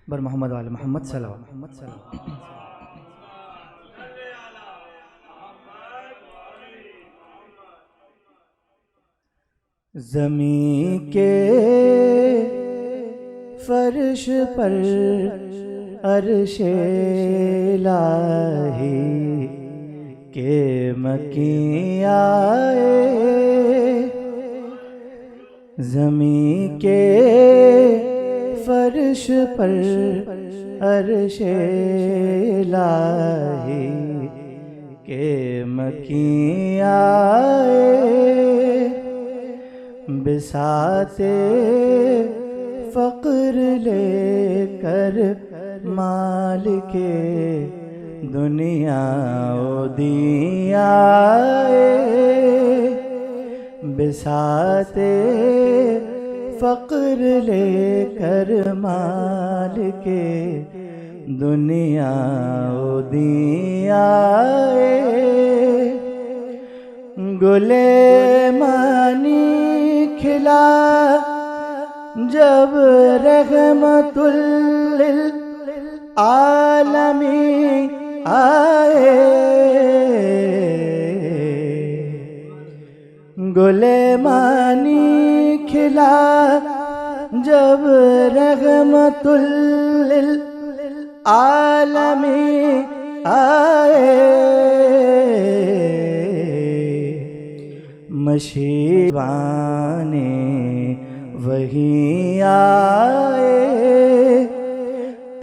बर मोहम्मद वाले मोहम्मद सल्लल्लाहु। ज़मीं के फर्श पर अर्शे इलाही के मकीं आए, ज़मीं के फर्श पर अर्शे इलाही के मकीं आए, बिसाते फ़क्र लेकर मालिके दुनिया दी आए, बिसाते फ़क्र लेकर मालिके दुनिया दी आए, गुले मानी खिला जब रहमतुल लिल आलमीन आए, गुले मानी खिला जब रहमतुल लिल आलमीन आए, मशीबाने वही आए,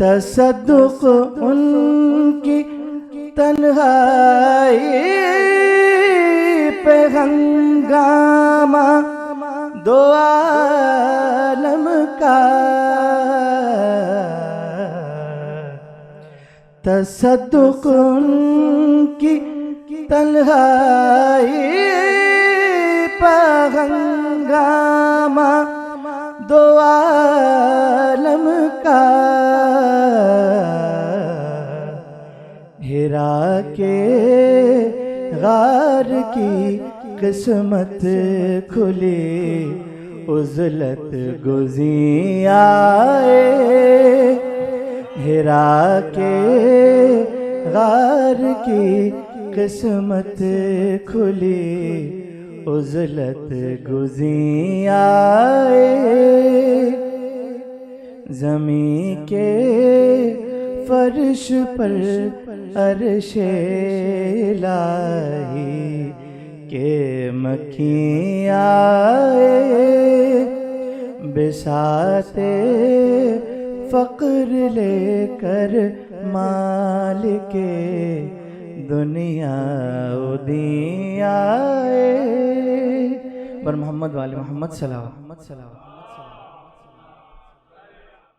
तसद्दुक़ उनकी तन्हाई पे हंगामा दो आलम का, तसद्दुक़ उनकी तन्हाई पे हंगामा दो आलम का, हिरा के गार की किस्मत खुली उज़लत गुज़ी आए, हिरा के गार की किस्मत खुली उज़लत गुज़ी आए, ज़मीं के फर्श पर अर्शे इलाही के मकीं आए, बिसाते फ़क्र लेकर मालिके दुनिया दी आए। बर मोहम्मद वाले मोहम्मद सल्लल्लाहु अलैहि वसल्लम।